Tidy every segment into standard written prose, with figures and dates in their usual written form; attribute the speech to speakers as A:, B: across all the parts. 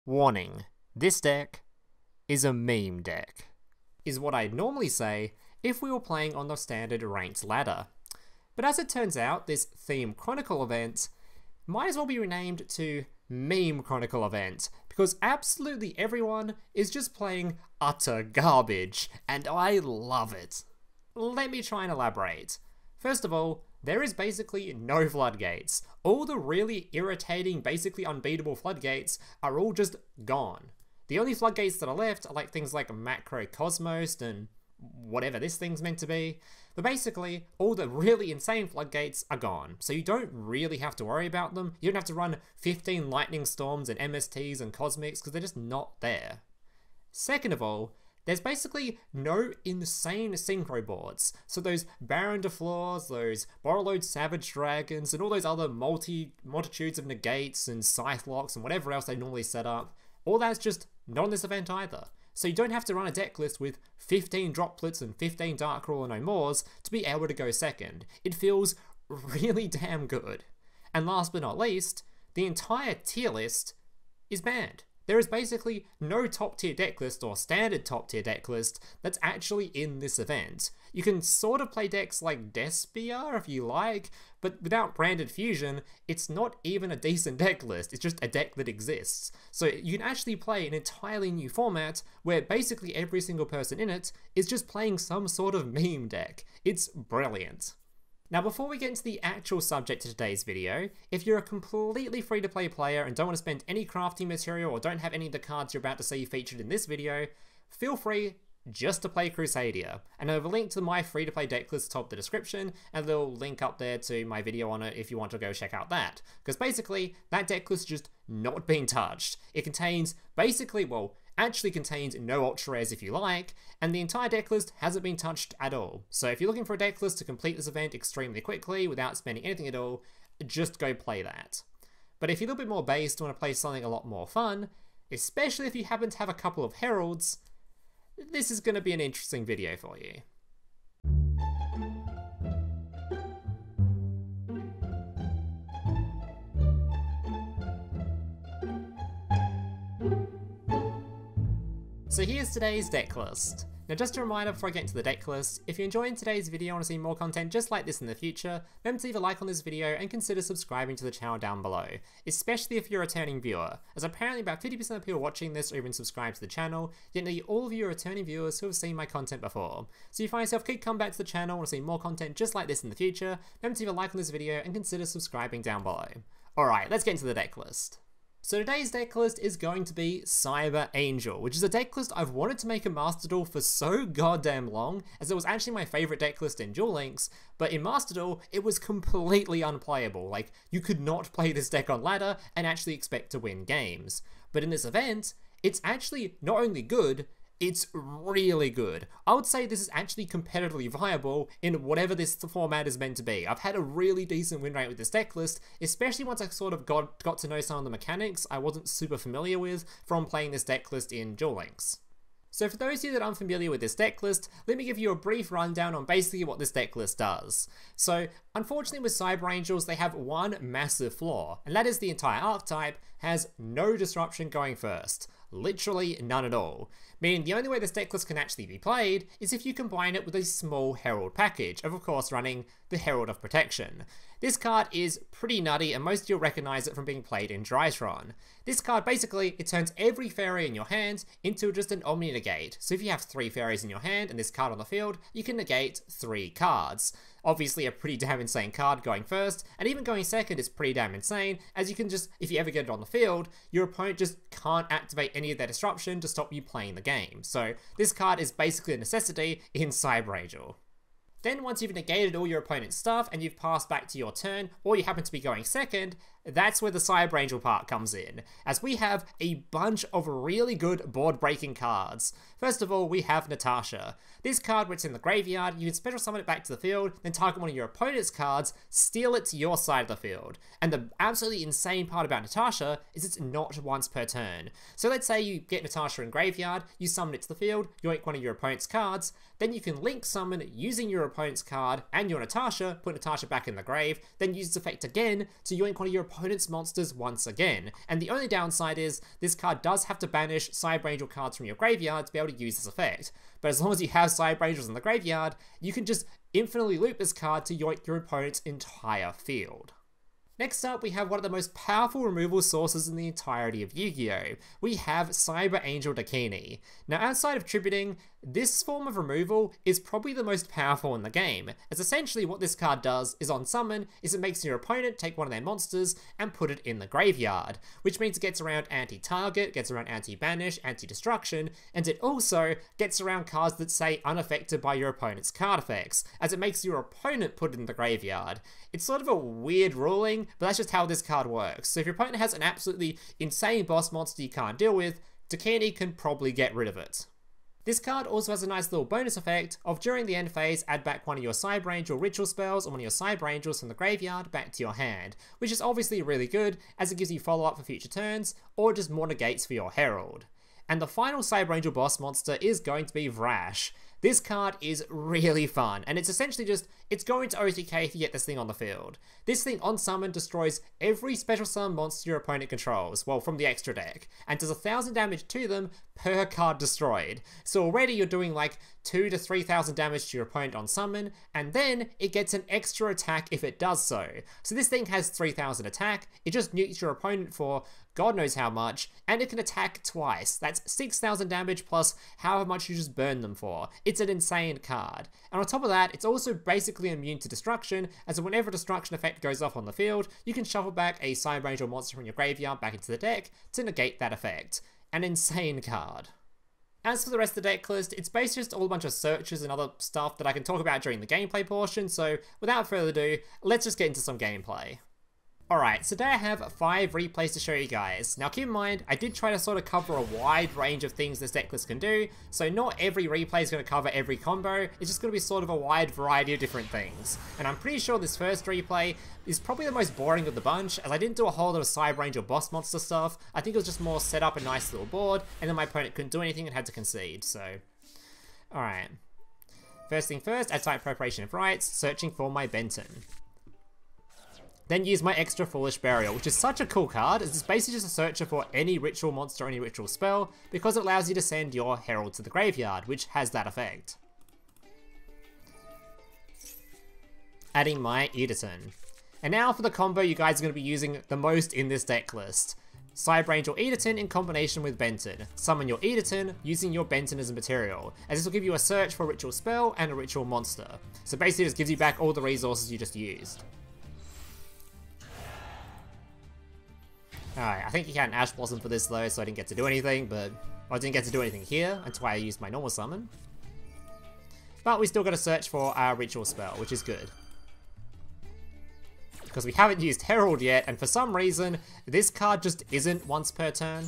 A: Warning, this deck is a meme deck, is what I'd normally say if we were playing on the standard ranked ladder. But as it turns out, this theme Chronicle event might as well be renamed to Meme Chronicle event, because absolutely everyone is just playing utter garbage, and I love it. Let me try and elaborate. First of all, there is basically no floodgates. All the really irritating, basically unbeatable floodgates are all just gone. The only floodgates that are left are like things like Macrocosmos and whatever this thing's meant to be. But basically, all the really insane floodgates are gone. So you don't really have to worry about them. You don't have to run 15 lightning storms and MSTs and cosmics because they're just not there. Second of all, there's basically no insane synchro boards. So those Baron de Floors, those Borrowload Savage Dragons, and all those other multitudes of negates and scythe locks and whatever else they normally set up, all that's just not on this event either. So you don't have to run a deck list with 15 droplets and 15 Darkroll and no mores to be able to go second. It feels really damn good. And last but not least, the entire tier list is banned. There is basically no top tier deck list or standard top tier deck list that's actually in this event. You can sort of play decks like Despia if you like, but without branded fusion, it's not even a decent deck list, it's just a deck that exists. So you can actually play an entirely new format where basically every single person in it is just playing some sort of meme deck. It's brilliant. Now before we get into the actual subject of today's video, if you're a completely free-to-play player and don't want to spend any crafting material or don't have any of the cards you're about to see featured in this video, feel free just to play Crusadia. And I have a link to my free-to-play deck list top the description, and a little link up there to my video on it if you want to go check out that. Because basically, that deck list is just not being touched. It contains basically, well, actually contains no ultra rares if you like, and the entire deck list hasn't been touched at all. So if you're looking for a deck list to complete this event extremely quickly without spending anything at all, just go play that. But if you're a little bit more based and want to play something a lot more fun, especially if you happen to have a couple of heralds, this is going to be an interesting video for you. So here's today's deck list. Now just a reminder before I get into the deck list, if you're enjoying today's video and want to see more content just like this in the future, remember to leave a like on this video and consider subscribing to the channel down below, especially if you're a returning viewer, as apparently about 50% of people watching this are even subscribed to the channel, yet nearly all of you are returning viewers who have seen my content before. So if you find yourself keep coming back to the channel and want to see more content just like this in the future, remember to leave a like on this video and consider subscribing down below. Alright, let's get into the deck list. So today's deck list is going to be Cyber Angel, which is a deck list I've wanted to make a Master Duel for so goddamn long, as it was actually my favourite deck list in Duel Links, but in Master Duel, it was completely unplayable. Like, you could not play this deck on ladder and actually expect to win games. But in this event, it's actually not only good, it's really good. I would say this is actually competitively viable in whatever this format is meant to be. I've had a really decent win rate with this deck list, especially once I sort of got to know some of the mechanics I wasn't super familiar with from playing this deck list in Duel Links. So for those of you that aren't familiar with this deck list, let me give you a brief rundown on basically what this deck list does. So unfortunately with Cyber Angels, they have one massive flaw, and that is the entire archetype has no disruption going first. Literally none at all. Meaning the only way this deck list can actually be played is if you combine it with a small Herald package, of course running the Herald of Perfection. This card is pretty nutty and most of you'll recognise it from being played in Drytron. This card basically, it turns every fairy in your hand into just an Omni Negate. So if you have 3 fairies in your hand and this card on the field, you can negate 3 cards. Obviously a pretty damn insane card going first, and even going second is pretty damn insane, as you can just, if you ever get it on the field, your opponent just can't activate any of their disruption to stop you playing the game. So this card is basically a necessity in Cyber Angel. Then once you've negated all your opponent's stuff and you've passed back to your turn, or you happen to be going second, that's where the Cyber Angel part comes in, as we have a bunch of really good board-breaking cards. First of all, we have Natasha. This card, when it's in the graveyard, you can special summon it back to the field, then target one of your opponent's cards, steal it to your side of the field. And the absolutely insane part about Natasha is it's not once per turn. So let's say you get Natasha in graveyard, you summon it to the field, you yoink one of your opponent's cards, then you can link summon using your opponent's card and your Natasha, put Natasha back in the grave, then use this effect again to yoink one of your opponent's monsters once again. And the only downside is, this card does have to banish Cyber Angel cards from your graveyard to be able to use this effect. But as long as you have Cyber Angels in the graveyard, you can just infinitely loop this card to yoink your opponent's entire field. Next up, we have one of the most powerful removal sources in the entirety of Yu-Gi-Oh! We have Cyber Angel Dakini. Now, outside of tributing, this form of removal is probably the most powerful in the game, as essentially what this card does is on summon, is it makes your opponent take one of their monsters and put it in the graveyard, which means it gets around anti-target, gets around anti-banish, anti-destruction, and it also gets around cards that say unaffected by your opponent's card effects, as it makes your opponent put it in the graveyard. It's sort of a weird ruling, but that's just how this card works. So if your opponent has an absolutely insane boss monster you can't deal with, Dakini can probably get rid of it. This card also has a nice little bonus effect of during the end phase, add back one of your Cyber Angel ritual spells or one of your Cyber Angels from the graveyard back to your hand, which is obviously really good as it gives you follow up for future turns or just more negates for your Herald. And the final Cyber Angel boss monster is going to be Vrash. This card is really fun, and it's essentially just, it's going to OTK if you get this thing on the field. This thing on summon destroys every special summon monster your opponent controls, well, from the extra deck, and does 1000 damage to them per card destroyed. So already you're doing like 2,000 to 3,000 damage to your opponent on summon, and then it gets an extra attack if it does so. So this thing has 3,000 attack, it just nukes your opponent for God knows how much, and it can attack twice. That's 6,000 damage plus however much you just burn them for. It's an insane card. And on top of that, it's also basically immune to destruction, as whenever a destruction effect goes off on the field, you can shuffle back a Cyber Angel monster from your graveyard back into the deck to negate that effect. An insane card. As for the rest of the deck list, it's basically just all a bunch of searches and other stuff that I can talk about during the gameplay portion, so without further ado, let's just get into some gameplay. Alright, so today I have 5 replays to show you guys. Now keep in mind, I did try to sort of cover a wide range of things this decklist can do, so not every replay is going to cover every combo, it's just going to be sort of a wide variety of different things. And I'm pretty sure this first replay is probably the most boring of the bunch, as I didn't do a whole lot of Cyber Angel boss monster stuff. I think it was just more set up a nice little board, and then my opponent couldn't do anything and had to concede, so... Alright. First thing first, I type preparation of rites, searching for my Benten. Then use my extra Foolish Burial, which is such a cool card, as it's basically just a searcher for any ritual monster or any ritual spell, because it allows you to send your Herald to the graveyard, which has that effect. Adding my Idaten. And now for the combo you guys are going to be using the most in this deck list. Cyber Angel Idaten in combination with Benten. Summon your Idaten using your Benten as a material, as this will give you a search for a ritual spell and a ritual monster. So basically it just gives you back all the resources you just used. Alright, I think you can Ash Blossom for this though, so I didn't get to do anything, but I didn't get to do anything here until I used my normal summon. But we still got to search for our ritual spell, which is good. Because we haven't used Herald yet, and for some reason, this card just isn't once per turn.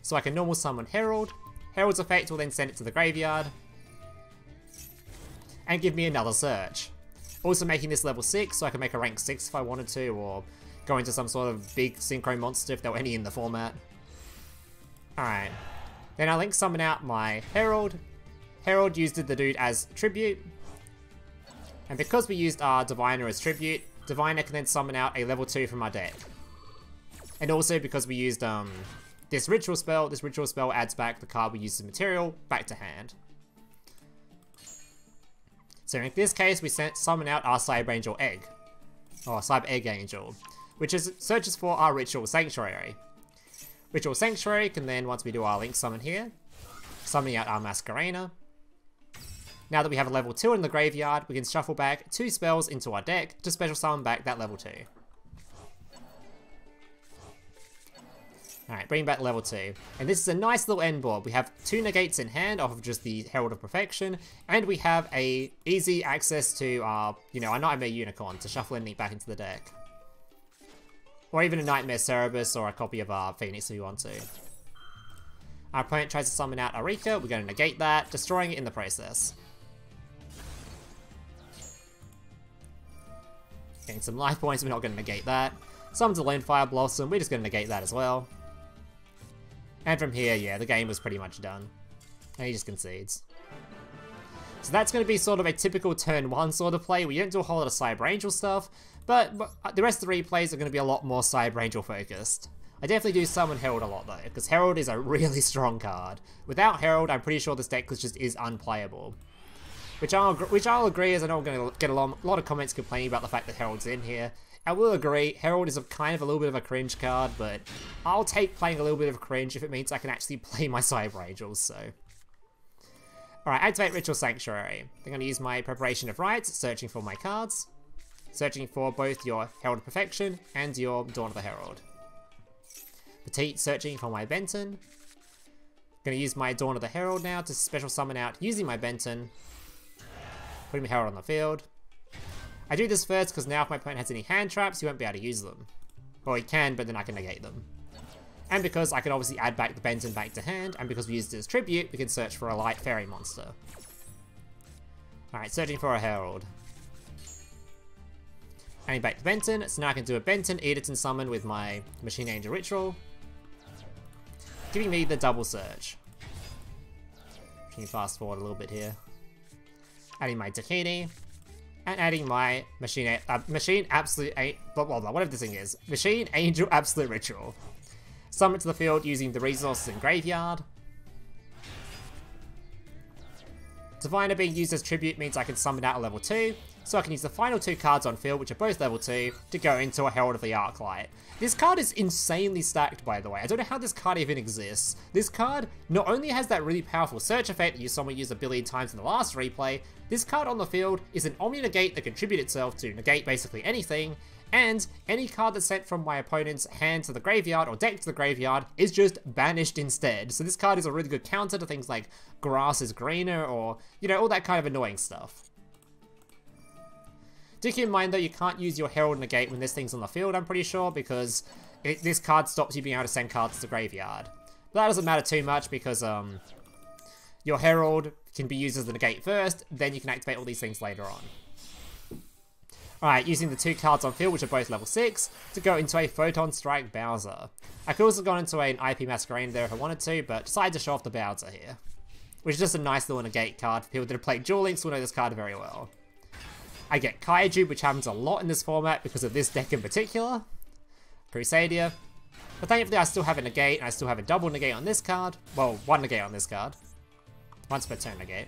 A: So I can normal summon Herald. Herald's effect will then send it to the graveyard. And give me another search. Also making this level 6, so I can make a rank 6 if I wanted to, or go into some sort of big synchro monster if there were any in the format. Alright. Then I link summon out my Herald. Herald used the dude as tribute. And because we used our Diviner as tribute, Diviner can then summon out a level 2 from our deck. And also because we used this ritual spell adds back the card we used as material back to hand. So in this case, we summon out our Cyber Angel Egg. Or Cyber Egg Angel. Which is searches for our Ritual Sanctuary. Ritual Sanctuary can then, once we do our link summon here, summoning out our Masquerena. Now that we have a level 2 in the graveyard, we can shuffle back 2 spells into our deck to special summon back that level 2. Alright, bring back level 2. And this is a nice little end board. We have 2 negates in hand off of just the Herald of Perfection, and we have a easy access to our, our Knightmare Unicorn to shuffle anything back into the deck. Or even a Knightmare Cerberus or a copy of our Phoenix if you want to. Our opponent tries to summon out Arika, we're going to negate that, destroying it in the process. Getting some life points, we're not going to negate that. Summons a Lone Fire Blossom, we're just going to negate that as well. And from here, yeah, the game was pretty much done. And he just concedes. So that's going to be sort of a typical turn 1 sort of play. We don't do a whole lot of Cyber Angel stuff, but the rest of the replays are going to be a lot more Cyber Angel focused. I definitely do summon Herald a lot though, because Herald is a really strong card. Without Herald, I'm pretty sure this deck just is unplayable. Which I'll agree, as I know I'm going to get a lot of comments complaining about the fact that Herald's in here. I will agree, Herald is kind of a little bit of a cringe card, but I'll take playing a little bit of a cringe if it means I can actually play my Cyber Angels, so. Alright, activate Ritual Sanctuary. I'm going to use my Preparation of Rites, searching for my cards. Searching for both your Herald of Perfection and your Dawn of the Herald. Petit, searching for my Benten. Going to use my Dawn of the Herald now to special summon out using my Benten. Putting my Herald on the field. I do this first because now if my opponent has any hand traps, he won't be able to use them. Well, he can, but then I can negate them. And because I can obviously add back the Benten back to hand, and because we used it as tribute, we can search for a light fairy monster. Alright, searching for a Herald. Adding back the Benten, so now I can do a Benten Idaten summon with my Machine Angel Ritual. Giving me the double search. Can you fast forward a little bit here? Adding my Dakini. And adding my Machine whatever this thing is. Machine Angel Absolute Ritual. Summon it to the field using the resources in Graveyard. Diviner being used as tribute means I can summon out a level 2, so I can use the final 2 cards on field, which are both level 2, to go into a Herald of the Arclight. This card is insanely stacked, by the way. I don't know how this card even exists. This card not only has that really powerful search effect that you saw me use a billion times in the last replay, this card on the field is an Omni-Negate that can tribute itself to negate basically anything, and any card that's sent from my opponent's hand to the graveyard or deck to the graveyard is just banished instead. So this card is a really good counter to things like grass is greener or, you know, all that kind of annoying stuff. Do keep in mind though, you can't use your Herald Negate when this thing's on the field, I'm pretty sure, because this card stops you being able to send cards to the graveyard. But that doesn't matter too much because your Herald can be used as the negate first, then you can activate all these things later on. Alright, using the 2 cards on field, which are both level 6, to go into a Photon Strike Bounzer. I could also go into an IP Masquerena there if I wanted to, but decided to show off the Bounzer here. Which is just a nice little negate card for people that have played Duel Links will know this card very well. I get Kaiju, which happens a lot in this format because of this deck in particular. Crusadia. But thankfully I still have a negate, and I still have a double negate on this card. Well, 1 negate on this card. Once per turn negate.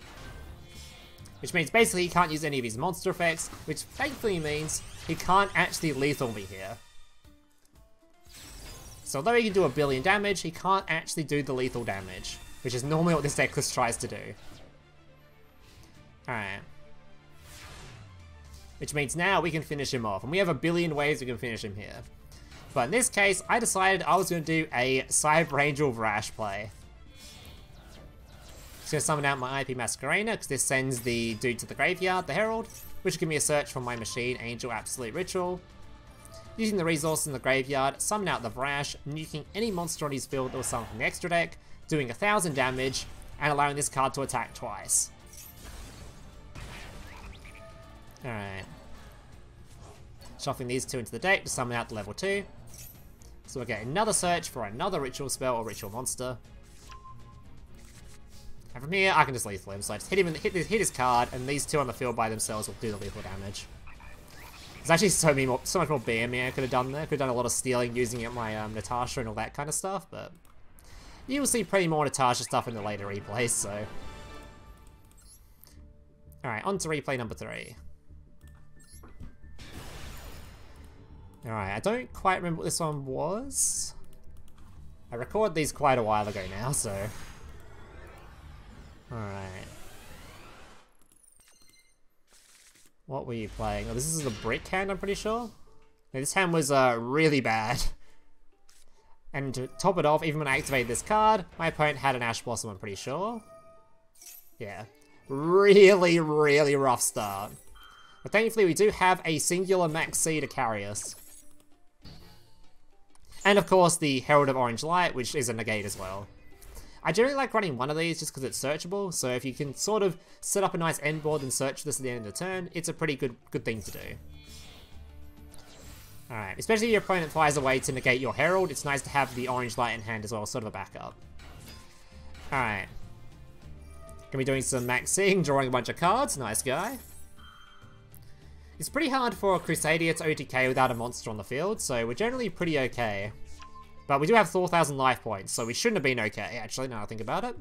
A: Which means basically he can't use any of his monster effects, which thankfully means he can't actually lethal me here. So although he can do a billion damage, he can't actually do the lethal damage, which is normally what this deck list tries to do. Alright. Which means now we can finish him off, and we have a billion ways we can finish him here. But in this case, I decided I was going to do a Cyber Angel Vrash play. Just going to summon out my IP Masquerena, because this sends the dude to the graveyard, the Herald, which will give me a search from my Machine Angel Absolute Ritual. Using the resource in the graveyard, summon out the Vrash, nuking any monster on his field that was summoned from the extra deck, doing 1000 damage, and allowing this card to attack twice. Alright. Shuffling these 2 into the deck to summon out the level 2. So we'll get another search for another ritual spell or ritual monster. And from here, I can just lethal him. So I just hit him, hit his card, and these 2 on the field by themselves will do the lethal damage. There's actually so much more BME I could have done there. Could have done a lot of stealing using my Natasha and all that kind of stuff, but you will see plenty more Natasha stuff in the later replays, so. Alright, on to replay number 3. Alright, I don't quite remember what this one was. I recorded these quite a while ago now, so. Alright. What were you playing? Oh, this is a brick hand, I'm pretty sure. Now, this hand was really bad. And to top it off, even when I activated this card, my opponent had an Ash Blossom, I'm pretty sure. Yeah. Really, really rough start. But thankfully we do have a singular Maxx to carry us. And of course the Herald of Orange Light, which is a negate as well. I generally like running one of these just because it's searchable, so if you can sort of set up a nice end board and search this at the end of the turn, it's a pretty good thing to do. Alright, especially if your opponent fires away to negate your Herald, it's nice to have the Orange Light in hand as well, sort of a backup. Alright. Gonna be doing some maxing, drawing a bunch of cards. Nice guy. It's pretty hard for a Crusadia to OTK without a monster on the field, so we're generally pretty okay. But we do have 4,000 life points, so we shouldn't have been okay, actually, now I think about it.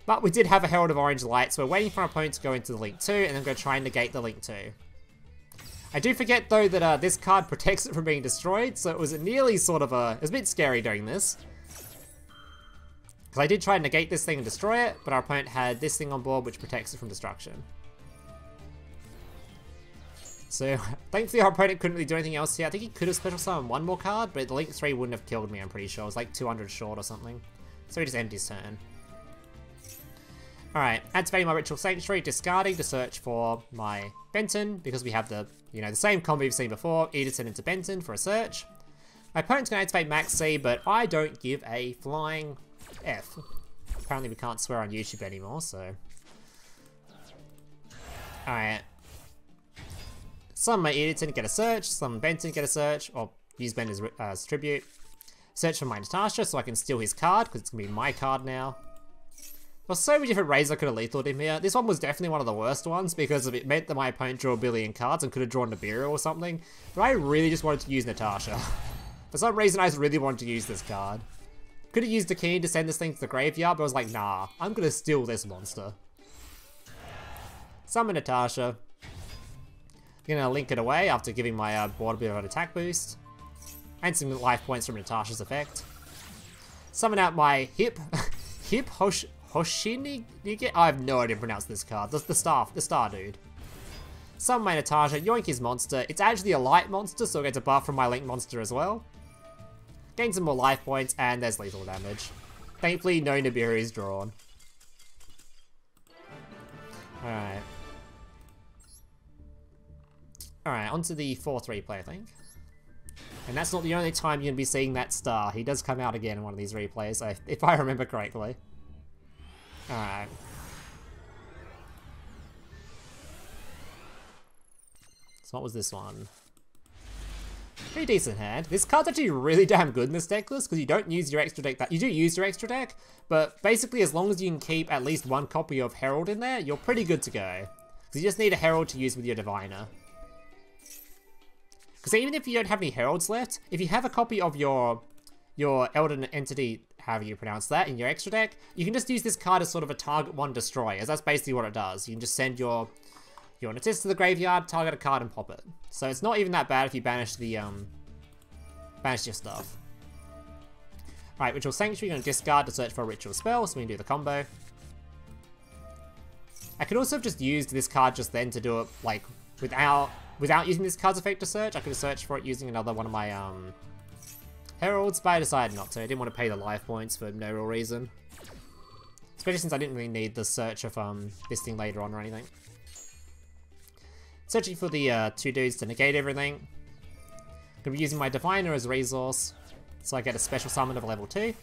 A: But we did have a Herald of Orange Light, so we're waiting for our opponent to go into the Link 2, and then we're going to try and negate the Link 2. I do forget, though, that this card protects it from being destroyed, so it was nearly sort of it was a bit scary doing this. Because I did try and negate this thing and destroy it, but our opponent had this thing on board which protects it from destruction. So, thankfully our opponent couldn't really do anything else here. I think he could have special summoned one more card, but the Link 3 wouldn't have killed me, I'm pretty sure. It was like 200 short or something. So he just ended his turn. Alright, activating my Ritual Sanctuary, discarding to search for my Benten, because we have the, the same combo we've seen before, Idaten into Benten for a search. My opponent's going to activate Maxx, but I don't give a flying F. Apparently we can't swear on YouTube anymore, so... Alright. Summon my Idaten, get a search, summon Benten, get a search, or use Benten as tribute. Search for my Natasha so I can steal his card, because it's going to be my card now. There's so many different ways I could have lethaled him here. This one was definitely one of the worst ones because it meant that my opponent drew a billion cards and could have drawn Nibiru or something. But I really just wanted to use Natasha. For some reason, I just really wanted to use this card. Could have used Dakini to send this thing to the graveyard, but I was like, nah, I'm going to steal this monster. Summon Natasha. I'm going to link it away after giving my board a bit of an attack boost. And some life points from Natasha's effect. Summon out my Hip Hoshiningen? I have no idea how to pronounce this card. The star dude. Summon my Natasha, yoink his monster. It's actually a light monster, so it gets a buff from my link monster as well. Gain some more life points, and there's lethal damage. Thankfully, no Nibiru is drawn. Alright. Alright, onto the 4-3 play, I think. And that's not the only time you're going to be seeing that star. He does come out again in one of these replays, if I remember correctly. Alright. So what was this one? Pretty decent hand. This card's actually really damn good in this deck list because you don't use your extra deck. You do use your extra deck, but basically as long as you can keep at least one copy of Herald in there, you're pretty good to go. Because you just need a Herald to use with your Diviner. Because even if you don't have any Heralds left, if you have a copy of your Elden Entity, however you pronounce that, in your extra deck, you can just use this card as sort of a target one destroy, as that's basically what it does. You can just send your Natisha to the graveyard, target a card, and pop it. So it's not even that bad if you banish the banish your stuff. Alright, Ritual Sanctuary, you're going to discard to search for a ritual spell, so we can do the combo. I could also have just used this card just then to do it, like, without using this card's effect to search. I could have searched for it using another one of my Heralds, but I decided not to. I didn't want to pay the life points for no real reason. Especially since I didn't really need the search of this thing later on or anything. Searching for the two dudes to negate everything. Gonna be using my Diviner as a resource, so I get a special summon of level 2.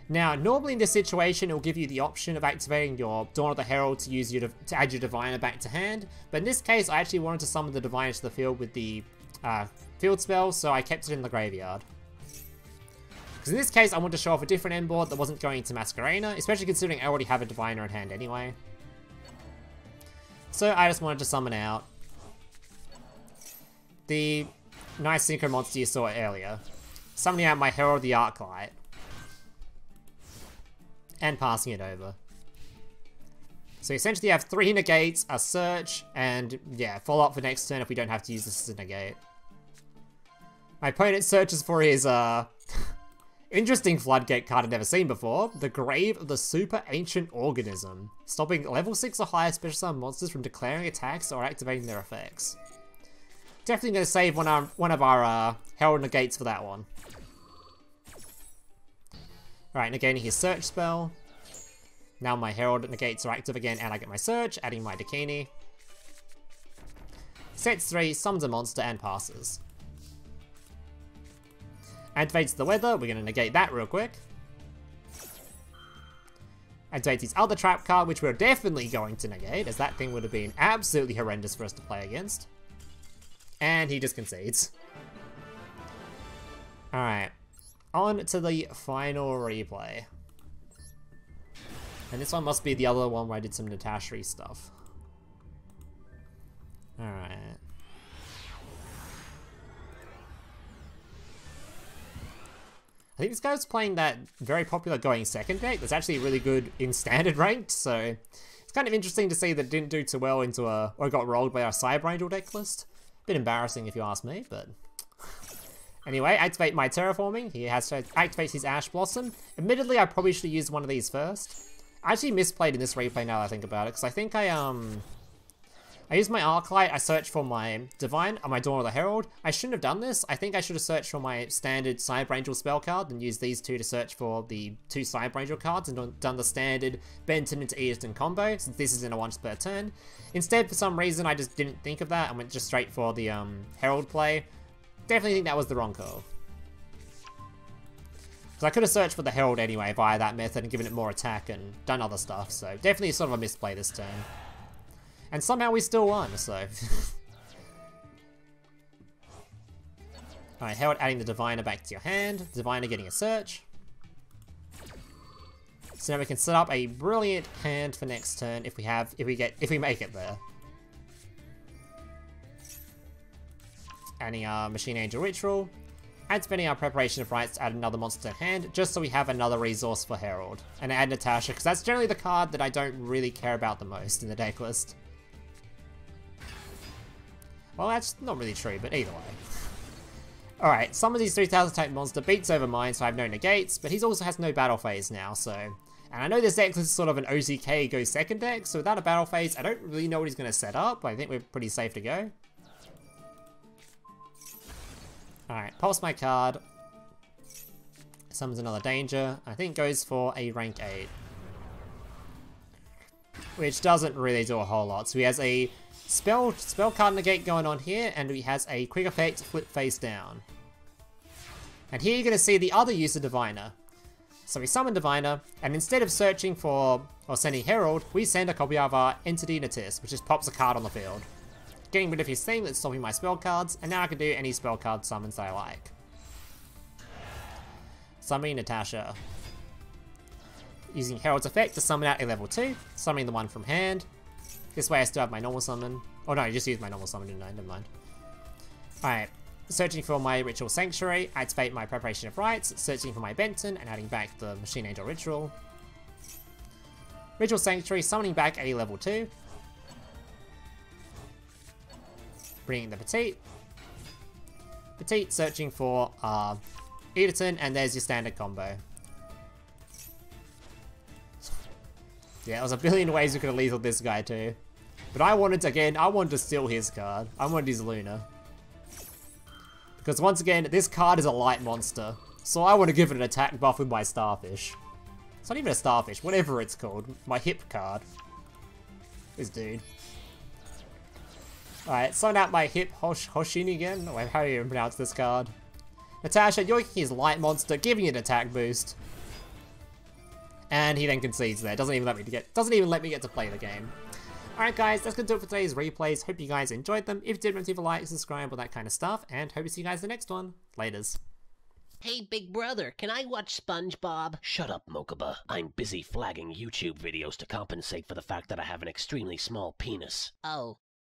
A: Now, normally in this situation, it will give you the option of activating your Dawn of the Herald to use to add your Diviner back to hand. But in this case, I actually wanted to summon the Diviner to the field with the field spell, so I kept it in the graveyard. Because in this case, I wanted to show off a different end board that wasn't going to Masquerena, especially considering I already have a Diviner in hand anyway. So I just wanted to summon out the nice synchro monster you saw earlier. Summoning out my Herald of the Arclight. And passing it over. So essentially you have 3 negates, a search, and yeah, follow up for next turn if we don't have to use this as a negate. My opponent searches for his interesting floodgate card I've never seen before. The Grave of the Super Ancient Organism. Stopping level 6 or higher special summon monsters from declaring attacks or activating their effects. Definitely going to save one of our Herald negates for that one. Alright, negating his search spell. Now my Herald negates are active again and I get my search, adding my Dakini. Sets 3, summons a monster and passes. Activates the weather, we're going to negate that real quick. Activates his other trap card, which we're definitely going to negate, as that thing would have been absolutely horrendous for us to play against. And he just concedes. Alright, on to the final replay. And this one must be the other one where I did some Natasha stuff. Alright. I think this guy was playing that very popular going second deck that's actually really good in standard ranked, so it's kind of interesting to see that it didn't do too well into or got rolled by our Cyber Angel deck list. Bit embarrassing if you ask me, but... Anyway, activate my Terraforming. He has to activate his Ash Blossom. Admittedly, I probably should have used one of these first. I actually misplayed in this replay now that I think about it, because I think I used my Arclight, I searched for my Divine on my Dawn of the Herald. I shouldn't have done this. I think I should have searched for my standard Cyber Angel spell card and used these two to search for the two Cyber Angel cards and done the standard Benten into Idaten combo, since this is in a once per turn. Instead, for some reason, I just didn't think of that and went just straight for the Herald play. Definitely think that was the wrong call. Because I could have searched for the Herald anyway via that method and given it more attack and done other stuff, so definitely sort of a misplay this turn. And somehow we still won, so... Alright, Herald adding the Diviner back to your hand. Diviner getting a search. So now we can set up a brilliant hand for next turn if we make it there. Adding our Machine Angel Ritual. And spending our Preparation of Rites to add another monster to hand, just so we have another resource for Herald. And add Natasha, because that's generally the card that I don't really care about the most in the deck list. Well, that's not really true, but either way. Alright, summons his 3000 type monster, beats over mine, so I have no negates, but he also has no battle phase now, so... And I know this deck is sort of an OZK go second deck, so without a battle phase, I don't really know what he's going to set up, but I think we're pretty safe to go. Alright, pulse my card. Summons another danger. I think goes for a rank 8. Which doesn't really do a whole lot. So he has a spell card negate going on here, and he has a quick effect flip face down. And here you're going to see the other use of Diviner. So we summon Diviner, and instead of searching for or sending Herald, we send a copy of our Entity Natasha, which just pops a card on the field. Getting rid of his thing that's stopping my spell cards, and now I can do any spell card summons I like. Summoning Natasha. Using Herald's effect to summon out a level 2, summoning the one from hand. This way I still have my normal summon. Oh no, I just used my normal summon, didn't I? Never mind. Alright, searching for my Ritual Sanctuary, activate my Preparation of Rites, searching for my Benten, and adding back the Machine Angel Ritual. Ritual Sanctuary, summoning back a level 2. Bringing the Petit. Petit searching for Idaten, and there's your standard combo. Yeah, there was a billion ways we could have lethal this guy too. But I wanted to steal his card. I wanted his Lyna. Because once again, this card is a light monster. So I want to give it an attack buff with my Starfish. It's not even a Starfish, whatever it's called. My hip card. This dude. Alright, sign out my hip Hoshiningen. Oh, how do you pronounce this card? Natasha, yoinking his light monster, giving it an attack boost. And he then concedes there. Doesn't even let me get to play the game. Alright guys, that's gonna do it for today's replays. Hope you guys enjoyed them. If you did, remember to leave a like, subscribe, all that kind of stuff, and hope to see you guys in the next one. Laters.
B: Hey, big brother, can I watch SpongeBob? Shut up, Mokuba. I'm busy flagging YouTube videos to compensate for the fact that I have an extremely small penis. Oh.